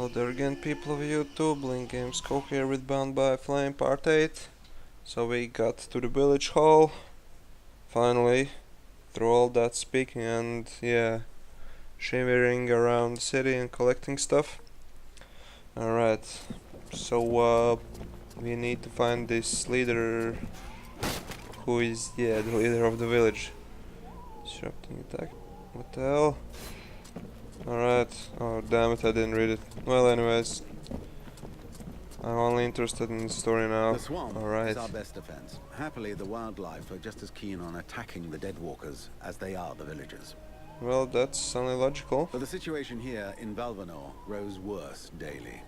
Hello there again, people of YouTube. Link Games Co here with Bound by Flame Part 8. So we got to the village hall, finally, through all that speaking and shivering around the city and collecting stuff. Alright, so we need to find this leader, who is, the leader of the village. Disrupting attack, what the hell? Alright, oh damn it, I didn't read it. Well, anyways, I'm only interested in the story now. The swamp Alright. is our best defense. Happily, the wildlife are just as keen on attacking the deadwalkers as they are the villagers. Well, that's only logical. But the situation here in Valvenor grows worse daily.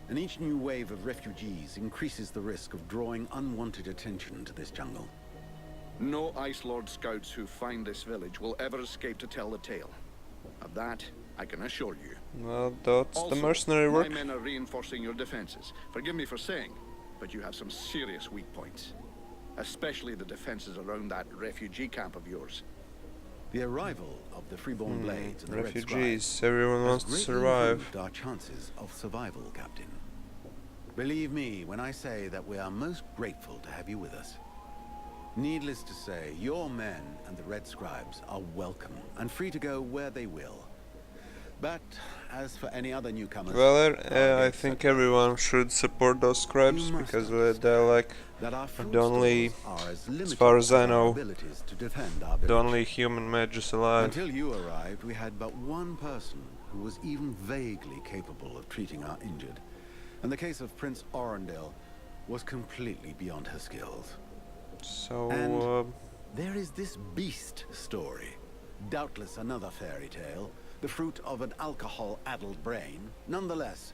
And each new wave of refugees increases the risk of drawing unwanted attention to this jungle. No Ice Lord scouts who find this village will ever escape to tell the tale. Of that, I can assure you. Well, that's Also, the mercenary work. my men are reinforcing your defenses. Forgive me for saying, but you have some serious weak points. Especially the defenses around that refugee camp of yours. The arrival of the freeborn blades and the Red Refugees, Scribes everyone has wants to greatly survive. improved our chances of survival, Captain. Believe me when I say that we are most grateful to have you with us. Needless to say, your men and the Red Scribes are welcome and free to go where they will. But as for any other newcomers, Well, I think everyone should support those scribes because they're like that our the only, as far as I know, the only human mages alive. Until you arrived, we had but one person who was even vaguely capable of treating our injured. And the case of Prince Orendale was completely beyond her skills. So, There is this beast story. Doubtless another fairy tale, the fruit of an alcohol-addled brain. Nonetheless,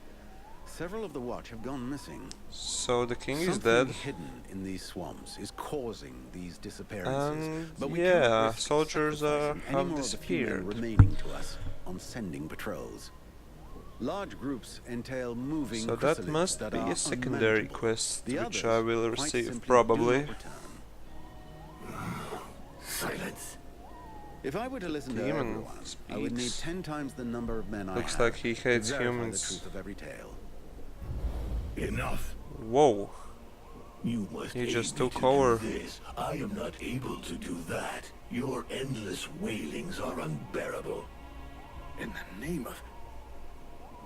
several of the watch have gone missing. so the king is Something dead. hidden in these swamps is causing these disappearances. And But we cannot risk soldiers sacrificing any have more of the few men disappeared. remaining to us on sending patrols. Large groups entail moving So that chrysalids must that be are a secondary unmanageable. quest, The which others I will quite receive simply probably. do not return. Silence. If I were to listen to Demon everyone, I would need speaks. 10 times the number of men I Looks have like he hates to verify humans. the truth of every tale. Enough. Whoa, You must he aid just me took to over. do this. I am not able to do that. Your endless wailings are unbearable. In the name of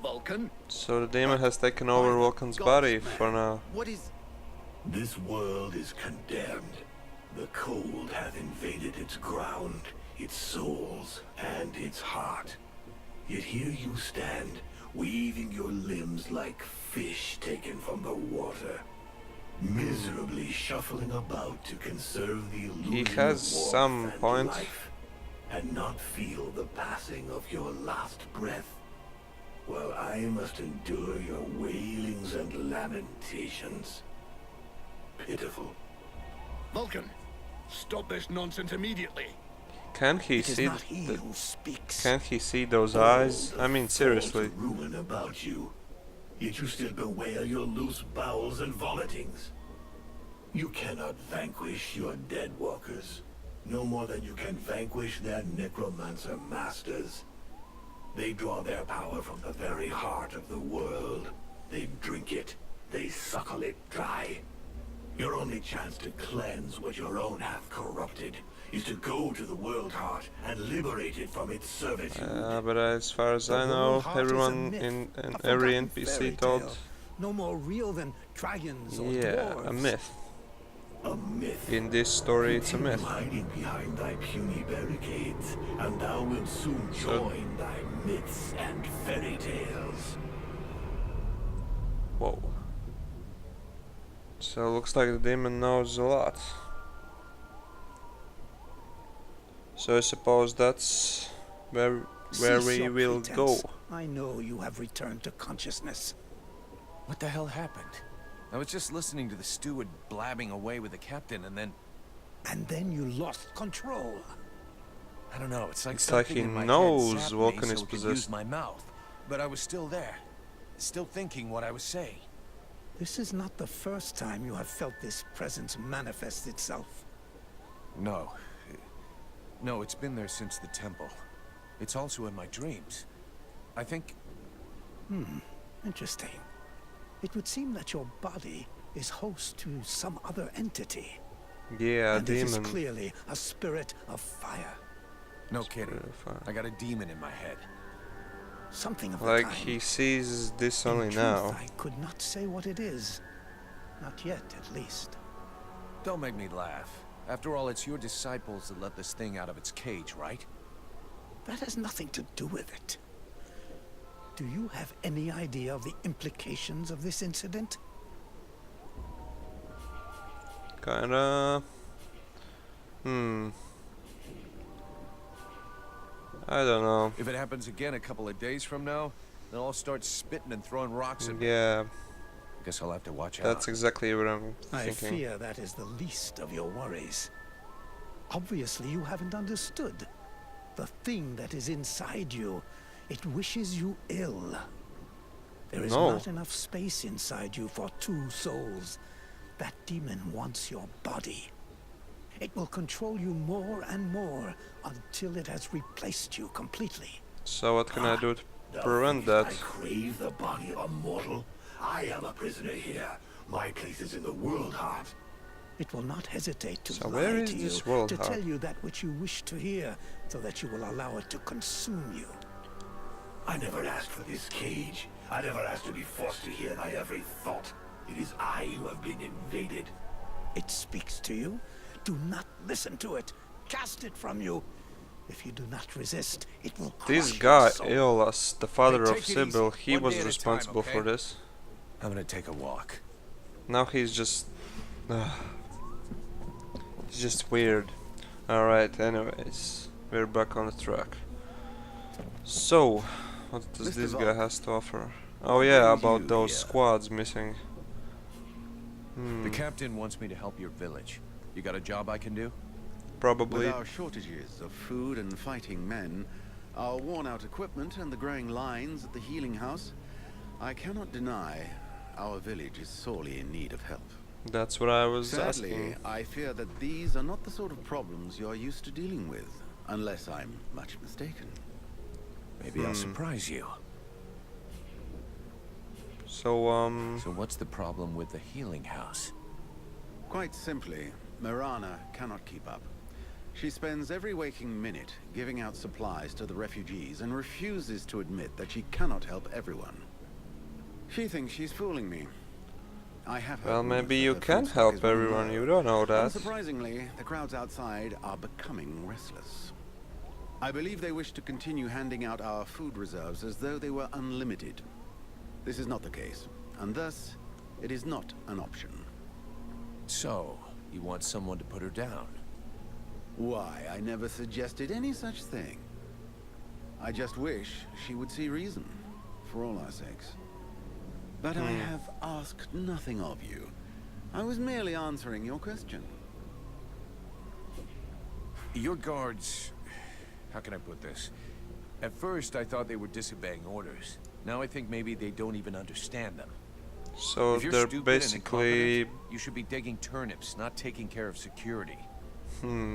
Vulcan? So the demon has taken over Vulcan's Gods, body man. for now. What is... This world is condemned. The cold hath invaded its ground, its souls, and its heart. Yet here you stand, weaving your limbs like fish taken from the water, miserably shuffling about to conserve the illusion has of warmth some and point. life, and not feel the passing of your last breath, while I must endure your wailings and lamentations. Pitiful. Vulcan, stop this nonsense immediately. Can he It is see? not he who speaks. Can he see those All eyes? the I mean, false seriously. ruin about you, yet you still bewail your loose bowels and vomitings. You cannot vanquish your dead walkers, no more than you can vanquish their necromancer masters. They draw their power from the very heart of the world. They drink it, they suckle it dry. Your only chance to cleanse what your own hath corrupted is to go to the world heart and liberate it from its servitude. But as far as I know, everyone in every NPC told, no more real than dragons or yeah, dwarves. a myth. A myth. In this story, it's a Continue myth. hiding behind thy puny barricades, and thou wilt soon join thy myths and fairy tales. Whoa. So looks like the demon knows a lot. So I suppose that's where Cease we your will pretense. go. I know you have returned to consciousness. What the hell happened? I was just listening to the steward blabbing away with the captain, and then And then you lost control. I don't know. It's like It's like something he in my knows head zapped Vulcan me is so it could use possessed. my mouth, but I was still there, still thinking what I was saying. This is not the first time you have felt this presence manifest itself. No, it's been there since the temple. It's also in my dreams. I think. Interesting. It would seem that your body is host to some other entity. Yeah, a And it is demon. clearly a spirit of fire. No kidding. I got a demon in my head. Something of the Like kind. he sees this only In truth, now. I could not say what it is. Not yet, at least. Don't make me laugh. After all, it's your disciples that let this thing out of its cage, right? That has nothing to do with it. Do you have any idea of the implications of this incident? Kinda. I don't know. If it happens again a couple of days from now, then I'll start spitting and throwing rocks at me. Yeah, Guess I'll have to watch out. that's exactly what I'm I thinking. fear that is the least of your worries. Obviously, you haven't understood. The thing that is inside you, it wishes you ill. There is No. not enough space inside you for two souls. That demon wants your body. It will control you more and more until it has replaced you completely. So what can I do to Thou prevent thinkest that? I crave the body of a mortal. I am a prisoner here. My place is in the world heart. It will not hesitate to So lie where is to this you, world to heart? tell you that which you wish to hear, so that you will allow it to consume you. I never asked for this cage. I never asked to be forced to hear thy every thought. It is I who have been invaded. It speaks to you. Do not listen to it. Cast it from you. If you do not resist, it will crush This your guy, soul. Aeolus, the father Hey, of take it Sybil, easy. he One was day at a responsible time, for okay? this. I'm gonna take a walk. Now he's just... it's just weird. Alright, anyways. We're back on the track. So, what does Mr. this guy Valk, has to offer? Oh what yeah, brings about you those here? squads missing. The captain wants me to help your village. You got a job I can do? Probably. With our shortages of food and fighting men, our worn-out equipment and the growing lines at the healing house, I cannot deny our village is sorely in need of help. That's what I was Sadly, asking. I fear that these are not the sort of problems you're used to dealing with, unless I'm much mistaken. Maybe I'll surprise you. So, So what's the problem with the healing house? Quite simply, Mirana cannot keep up. She spends every waking minute giving out supplies to the refugees and refuses to admit that she cannot help everyone. She thinks she's fooling me. I have heard well, rumors maybe that you her can food stock help is running everyone, low. you don't know that. Unsurprisingly, the crowds outside are becoming restless. I believe they wish to continue handing out our food reserves as though they were unlimited. This is not the case, and thus, it is not an option. So, you want someone to put her down? Why, I never suggested any such thing. I just wish she would see reason, for all our sakes. But I have asked nothing of you. I was merely answering your question. Your guards... How can I put this? At first, I thought they were disobeying orders. Now I think maybe they don't even understand them. So If you're they're stupid basically... and incompetent, you should be digging turnips, not taking care of security.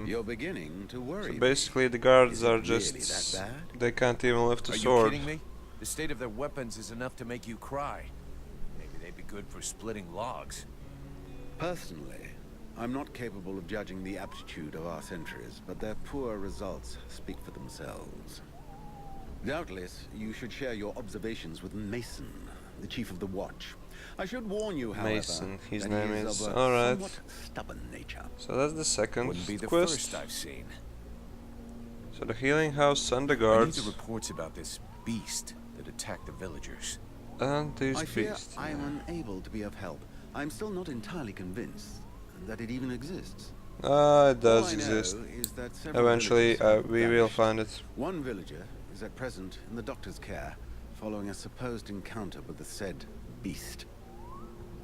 You're beginning to worry. So me. basically the guards Is it are really just... that bad? They can't even lift a Are sword. you kidding me? The state of their weapons is enough to make you cry. Maybe they'd be good for splitting logs. Personally, I'm not capable of judging the aptitude of our sentries, but their poor results speak for themselves. Doubtless, you should share your observations with Mason, the chief of the watch. I should warn you, however, Mason, his that name he is. of a Alright. somewhat stubborn nature. So that's the second Wouldn't be the quest. first I've seen. So the healing house and the I need guards the reports about this beast that attacked the villagers. and this I fear beast. I am unable to be of help. I'm still not entirely convinced that it even exists. It All does I exist. know is that several Eventually, villages have we will vanished. find it. One villager is at present in the doctor's care, following a supposed encounter with the said beast.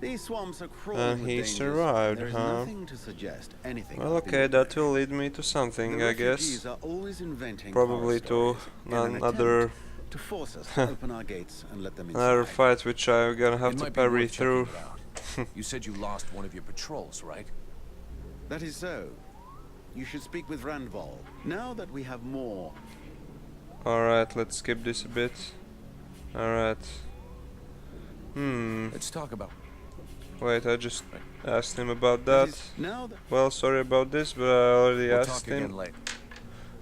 These swamps are crawling And with he dangers. survived, There is huh? nothing to suggest anything. Well, has been okay, that done. will lead me to something, The I guess. refugees are always inventing Probably horror to stories in an another attempt to force us to open our gates and let them inside. another fight which I'm gonna have It to might be parry worth checking through. it out. You said you lost one of your patrols, right? That is so. You should speak with Randval. Now that we have more. Alright, let's skip this a bit. Alright. Let's talk about... Wait, I just asked him about that. Now that Well, sorry about this, but I already We'll asked talk again him. later.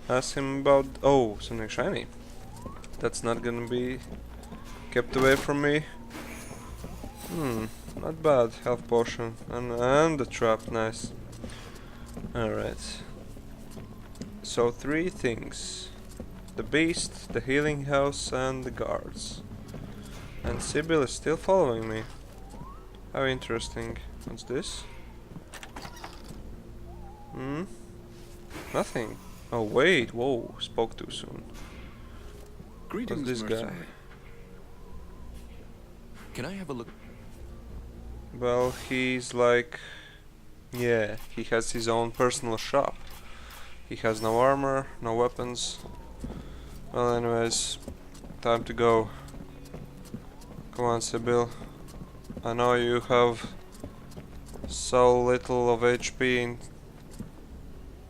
Asked him about... Oh, something shiny. That's not gonna be kept away from me. Not bad. Health potion. And the trap, nice. Alright. So 3 things. The beast, the healing house, and the guards. And Sybil is still following me. How interesting. What's this? Nothing. Oh wait, whoa, spoke too soon. Greetings, What's this guy? mercenary. Can I have a look? Well, he's like... Yeah, he has his own personal shop. He has no armor, no weapons. Well, anyways, time to go. Come on, Sybil. I know you have so little of HP,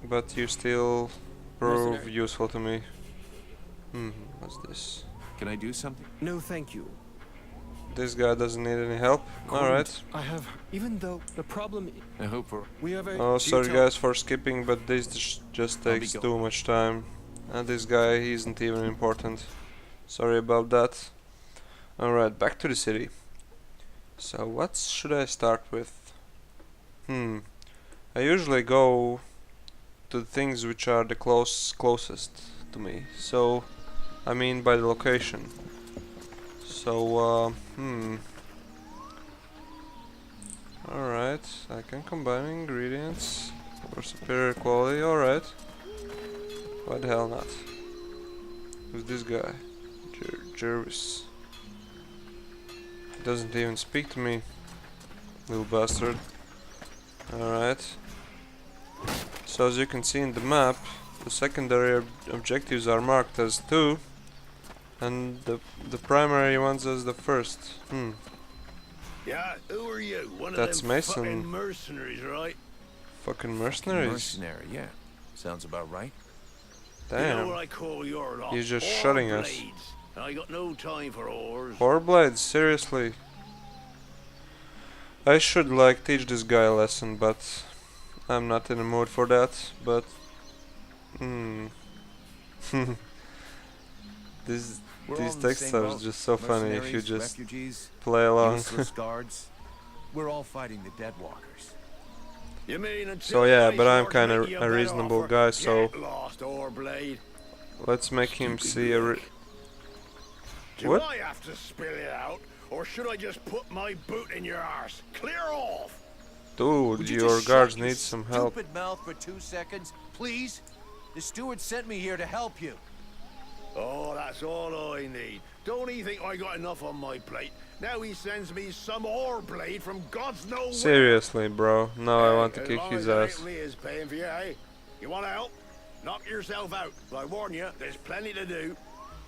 but you still prove Mercenary. useful to me. What's this? Can I do something? No, thank you. This guy doesn't need any help. Alright. I have, even though the problem, I hope for... we have a... Oh, Do you sorry tell- guys for skipping, but this just I'll be takes going. too much time. And this guy isn't even important. Sorry about that. Alright, back to the city. So what should I start with? I usually go to the things which are the closest to me. So, I mean by the location. So, Alright, I can combine ingredients for superior quality, alright. Why the hell not? Who's this guy? Jervis. He doesn't even speak to me. Little bastard. Alright. So as you can see in the map, the secondary objectives are marked as 2 and the primary ones as the first. Yeah, who are you? One That's of them Mason. fucking mercenaries, right? Fucking mercenaries. Mercenary, yeah. Sounds about right. You know Damn. what I call your lot? He's just Whore shutting us. blades. And I got no time for whores. Warblades, seriously. I should like teach this guy a lesson, but I'm not in the mood for that. But these We're all these in the texts same are boat. just so funny if you Mercenaries, just refugees, play along. useless guards. We're all fighting the Deadwalkers. You mean until So yeah, my but I'm swords kinda make you a better reasonable offer? guy, so Get lost, Whoreblade. let's make him see a Do What? I have to spill it out? Or should I just put my boot in your arse? Clear off! Dude, Would you your just guards shut your need some help. Stupid mouth for 2 seconds, please. The steward sent me here to help you. Oh, that's all I need. Don't he think I got enough on my plate? Now he sends me some Whoreblade from God's no where. Seriously, bro. Now I want to As kick long his as it ass. ain't Leah's paying for you, eh? You want to help? Knock yourself out. But I warn you, there's plenty to do.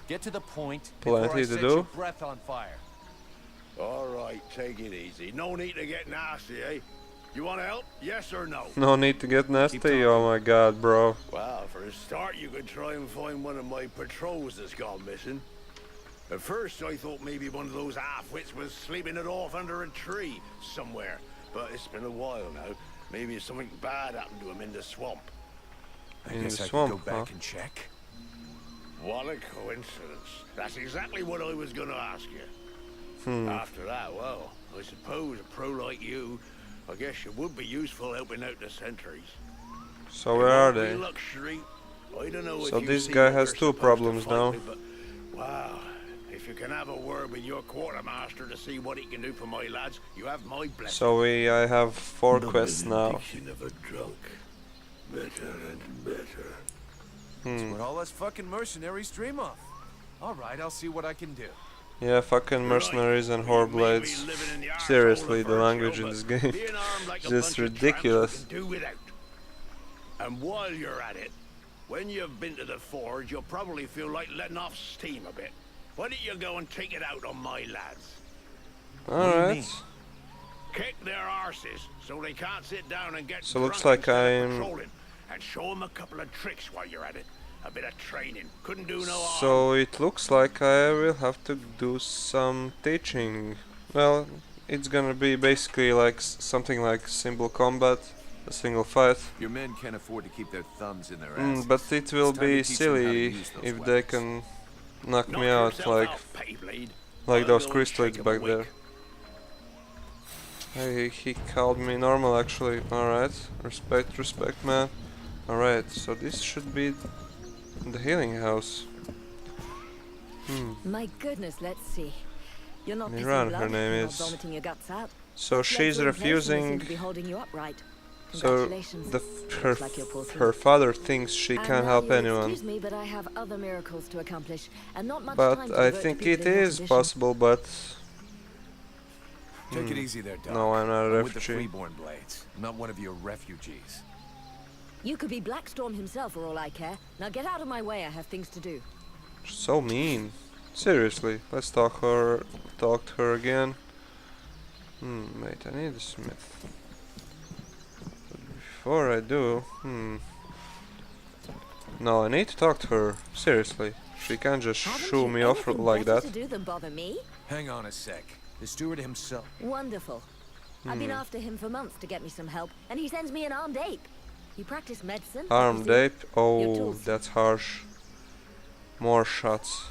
Get to the point Plenty before I to set do? your breath on fire. All right, take it easy. No need to get nasty, eh? You want to help? Yes or no? No need to get nasty. talking. Oh my god, bro. Well, for a start, you could try and find one of my patrols that's gone missing. At first, I thought maybe one of those half-wits was sleeping it off under a tree somewhere. But it's been a while now. Maybe something bad happened to him in the swamp. I In guess the I swamp, could go back huh? and check. What a coincidence. That's exactly what I was going to ask you. After that, well, I suppose a pro like you, I guess you would be useful helping out the sentries. So where are It won't be they? luxury. I don't know So if you this see guy what has we're 2 supposed to problems fight now. with, but, wow, if you can have a word with your quartermaster to see what he can do for my lads, you have my blessing. So I have 4 quests now. Of a drunk. Better and better. That's what all us fucking mercenaries dream of. All right, I'll see what I can do. Yeah, fucking mercenaries and whoreblades. Seriously, the language in this game is just ridiculous. And while you're at it, when you've been to the forge, you'll probably feel like letting off steam a bit. Why don't you go and take it out on my lads? Alright. Kick their arses so they can't sit down and get So looks drunk like instead of I'm- patrolling. And show them a couple of tricks while you're at it. A bit of training. Couldn't do no harm. So it looks like I will have to do some teaching. Well, it's gonna be basically like something like simple combat, a single fight. Your men can't afford to keep their thumbs in their asses. But it will It's time be to teach them how to silly use those if they weapons. can knock me Knock out yourself like out, Payblade. like I those will crystals shake 'em back awake. there. Hey, he called me normal actually. Alright, respect man. Alright, so this should be the healing house. My goodness, let's see. You're not pissing Miran, blood, her name you're not is. vomiting your guts out. So Those she's legs are in place and they seem refusing. to be holding you upright. So Congratulations. her Looks like you'll pull through. her father thinks she And can't now help you'll anyone. Excuse me, but I have other miracles to accomplish, and not much But time to I devote to think people it in your is condition. possible, but Take it easy there, Doc. no, I'm not a I'm with the refugee. Freeborn Blades. I'm not one of your refugees. You could be Blackstorm himself for all I care. Now get out of my way, I have things to do. So mean. Seriously, let's talk to her again. Wait, I need a smith. But before I do, no, I need to talk to her. Seriously, she can't just Haven't shoo you me off anything like better that. to do than bother me? Hang on a sec. The steward himself. Wonderful. I've been after him for months to get me some help, and he sends me an armed ape. You practice medicine? Armed obviously. ape? Oh, tools. that's harsh. More shots.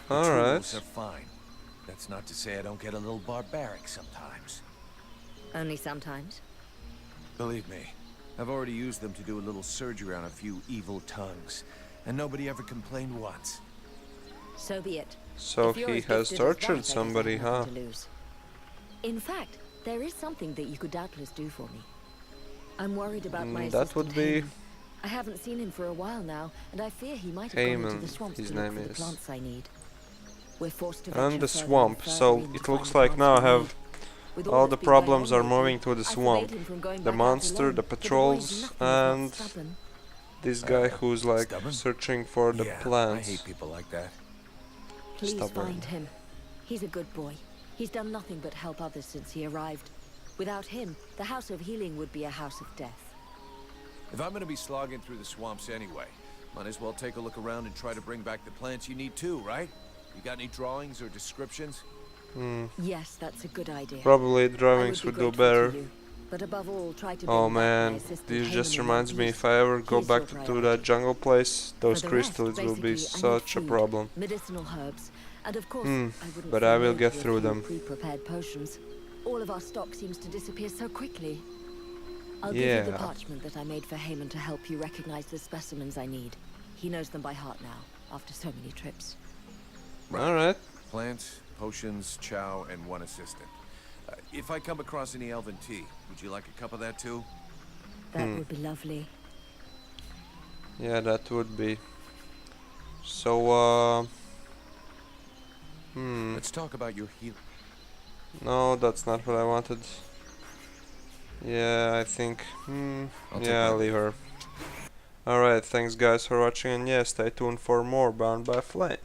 The Alright. tools are fine. That's not to say I don't get a little barbaric sometimes. Only sometimes. Believe me, I've already used them to do a little surgery on a few evil tongues, and nobody ever complained once. So be it. So If you're he as has gifted as tortured that, I guess I somebody, have huh? nothing to lose. In fact, there is something that you could doubtless do for me. I'm worried about my That would assistant be Hayman. I haven't seen him for a while now, and I fear he might have gone into Hayman, the swamps his to look name for the is. plants I need. We're forced to And venture the further swamp, and so further in to it find looks the like plants now I we have need. With all that's the been going problems on are lately, moving to the I swamp. forbade him from going The back out monster, alone, the but boy is patrols, nothing if not and stubborn. this guy who's like Stubborn? searching for the Yeah, plants. I hate people like that. Please Stubborn. find him. He's a good boy. He's done nothing but help others since he arrived. Without him, the House of Healing would be a house of death. If I'm gonna be slogging through the swamps anyway, might as well take a look around and try to bring back the plants you need too, right? You got any drawings or descriptions? Yes, that's a good idea. Probably I would drawings be would do grateful to better. you, but above all, try to Oh bring back my man, assistant this just Hayman in reminds one me piece. if I ever go He's back your to priority. that jungle place, those For the rest, crystals will be basically, I need such a food, problem. medicinal herbs, and of course, I wouldn't but say I will no get to a through few them. Pre-prepared potions. All of our stock seems to disappear so quickly. I'll give you the Yeah. parchment that I made for Hayman to help you recognize the specimens I need. He knows them by heart now, after so many trips. Alright. Plants, potions, chow, and one assistant. If I come across any elven tea, would you like a cup of that too? That would be lovely. Yeah, that would be. So, Let's talk about your heal. no, that's not what I wanted. Yeah, I think. I'll take Yeah, my I'll leave her. Alright, thanks guys for watching, and yeah, stay tuned for more Bound by Flame.